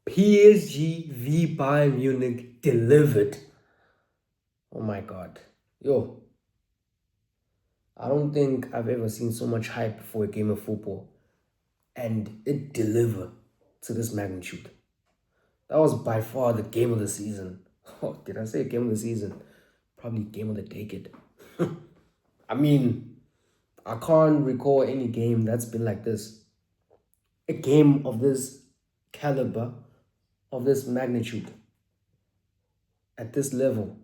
PSG v Bayern Munich delivered. Oh my God. Yo, I don't think I've ever seen so much hype for a game of football and it delivered to this magnitude. That was by far the game of the season. Oh, did I say game of the season? Probably game of the decade. I mean, I can't recall any game that's been like this. A game of this caliber, of this magnitude, at this level.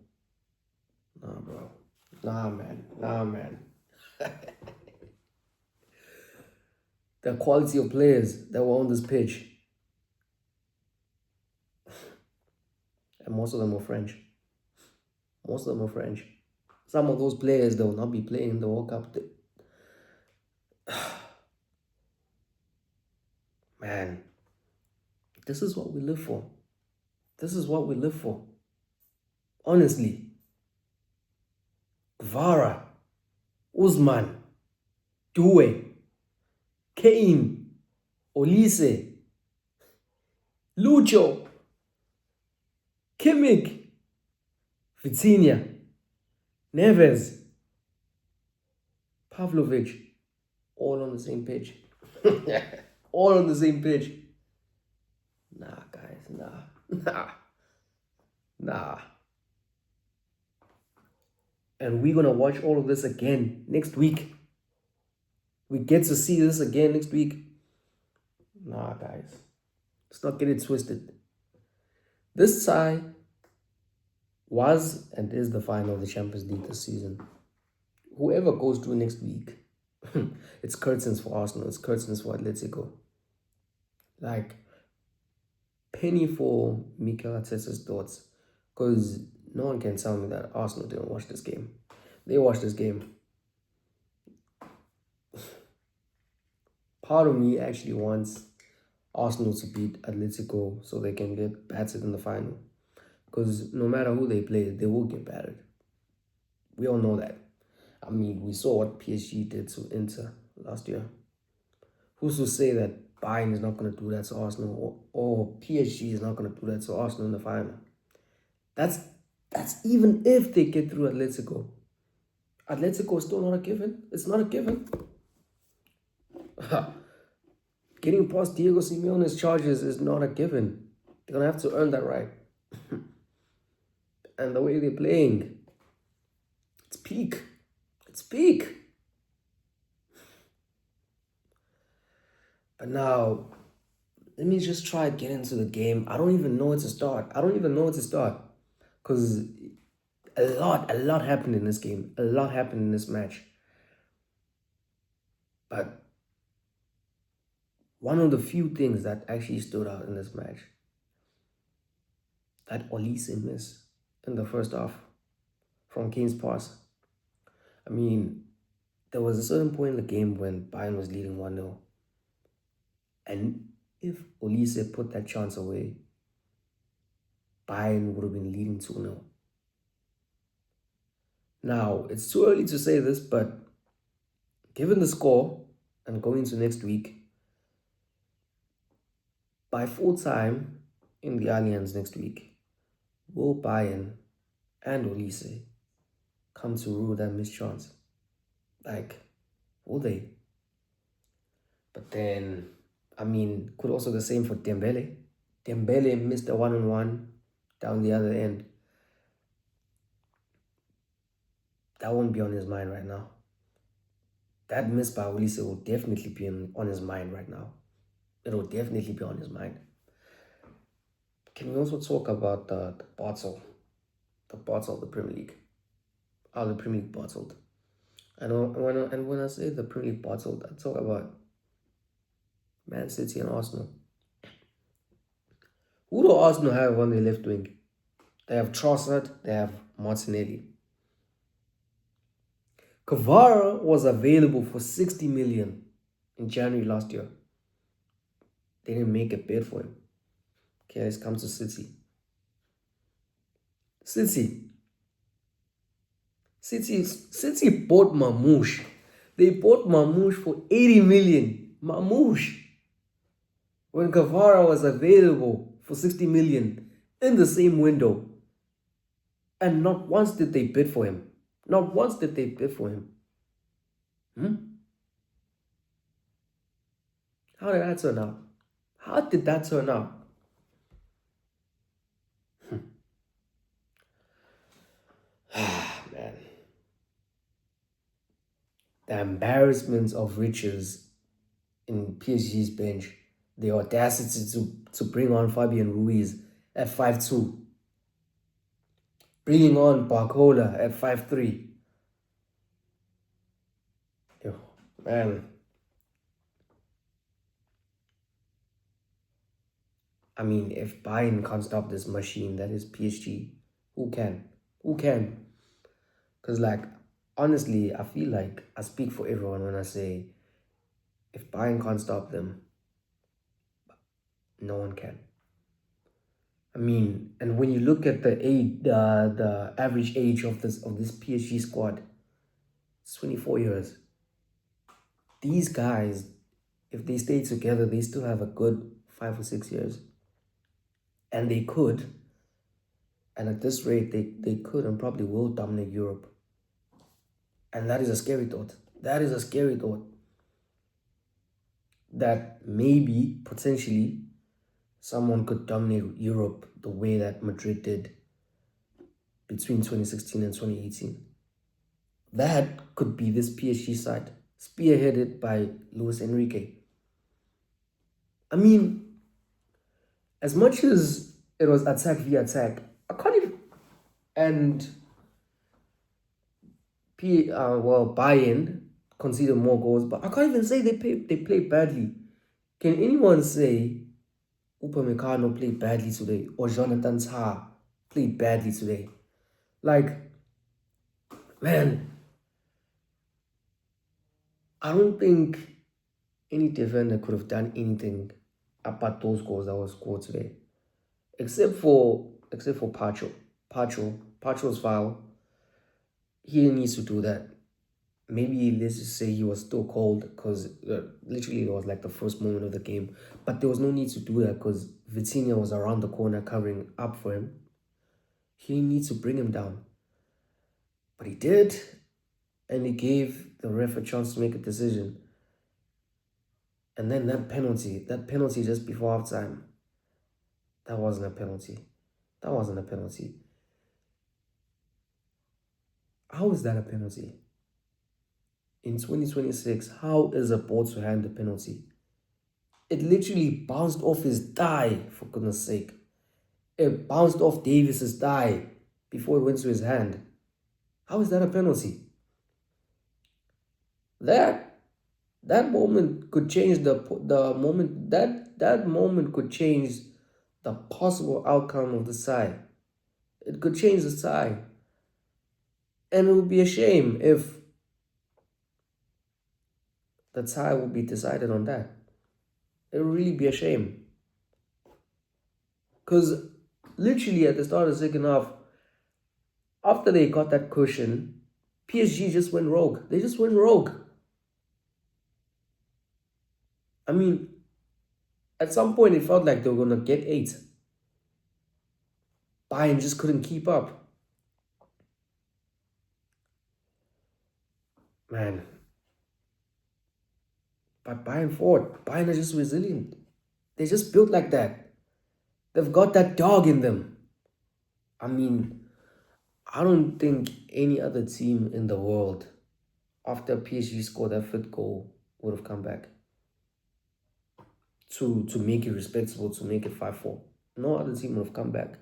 Nah, bro. Nah, man. Nah, man. The quality of players that were on this pitch, and most of them were French. Most of them are French. Some of those players, they will not be playing in the World Cup. Man, this is what we live for. This is what we live for. Honestly. Vara, Usman, Due, Kane, Olise, Lucho, Kimmich, Vitinha, Neves, Pavlovic, all on the same page. All on the same page. Nah, guys, nah. And we're gonna watch all of this again next week. We get to see this again next week. Nah, guys. Let's not get it twisted. This tie was and is the final of the Champions League this season. Whoever goes through next week, it's curtains for Arsenal. It's curtains for Atletico. Like, penny for Mikel Arteta's thoughts. Because no one can tell me that Arsenal didn't watch this game. They watched this game. Part of me actually wants Arsenal to beat Atletico so they can get battered in the final. Because no matter who they play, they will get battered. We all know that. I mean, we saw what PSG did to Inter last year. Who's to say that Bayern is not going to do that to Arsenal or PSG is not going to do that to Arsenal in the final? That's even if they get through Atletico. Atletico is still not a given. It's not a given. Getting past Diego Simeone's charges is not a given. They're going to have to earn that right. And the way they're playing, it's peak. It's peak. But now, let me just try to get into the game. I don't even know where to start. Because a lot happened in this game. A lot happened in this match. But one of the few things that actually stood out in this match, that Olise miss in the first half from Kane's pass. I mean, there was a certain point in the game when Bayern was leading 1-0. And if Olise put that chance away, Bayern would have been leading 2-0. Now, it's too early to say this, but given the score and going to next week, by full time in the Allianz next week, will Bayern and Olise come to rule that missed chance? Like, will they? But then, I mean, could also the same for Dembele. Dembele missed a one-on-one down the other end. That won't be on his mind right now. That miss by Olise will definitely be on his mind right now. It will definitely be on his mind. Can we also talk about the bottle? The bottle of the Premier League. How the Premier League bottled. And when I say the Premier League bottled, I talk about Man City and Arsenal. Who do Arsenal have on their left wing? They have Trossard, they have Martinelli. Kvara was available for 60 million in January last year. They didn't make a bid for him. Okay, let's come to City. City bought Mamouche. They bought Mamouche for 80 million. Mamouche. when Kavara was available for 60 million in the same window. And not once did they bid for him. Not once did they bid for him. Hmm? How did that turn out? How did that turn out? Man. The embarrassment of riches in PSG's bench. The audacity to bring on Fabian Ruiz at 5'2". Bringing on Barcola at 5'3". Yo, man. I mean, if Bayern can't stop this machine that is PSG, who can? Who can? Because, like, honestly, I feel like I speak for everyone when I say if Bayern can't stop them, no one can. I mean, and when you look at the age, the average age of this PSG squad, it's 24 years. These guys, if they stay together, they still have a good 5 or 6 years. And they could, and at this rate, they could and probably will dominate Europe. And that is a scary thought. That is a scary thought. That maybe, potentially, someone could dominate Europe the way that Madrid did between 2016 and 2018. That could be this PSG side, spearheaded by Luis Enrique. I mean, as much as it was attack via attack, I can't even. And Bayern conceded more goals, but I can't even say they played badly. Can anyone say Upamecano played badly today or Jonathan Tah played badly today? Like, man, I don't think any defender could have done anything about those goals that were scored today, except for Pacho. Pacho's foul. He needs to do that. Maybe let's just say he was still cold because literally it was like the first moment of the game. But there was no need to do that because Vitinha was around the corner covering up for him. He needs to bring him down. But he did, and he gave the ref a chance to make a decision. And then that penalty just before halftime, that wasn't a penalty. That wasn't a penalty. How is that a penalty? In 2026, how is a ball to hand a penalty? It literally bounced off his thigh, for goodness sake. It bounced off Davis's thigh before it went to his hand. How is that a penalty? That moment could change the moment that moment could change the possible outcome of the side. It could change the side. And it would be a shame if the tie would be decided on that. It would really be a shame. Because literally at the start of the second half, after they got that cushion, PSG just went rogue. They just went rogue. I mean, at some point it felt like they were going to get 8. Bayern just couldn't keep up. Man. But Bayern fought. Bayern are just resilient. They're just built like that. They've got that dog in them. I mean, I don't think any other team in the world, after PSG scored that 5th goal, would have come back to make it respectable, to make it 5-4. No other team would have come back.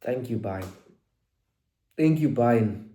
Thank you, Bayern. Thank you, Bayern.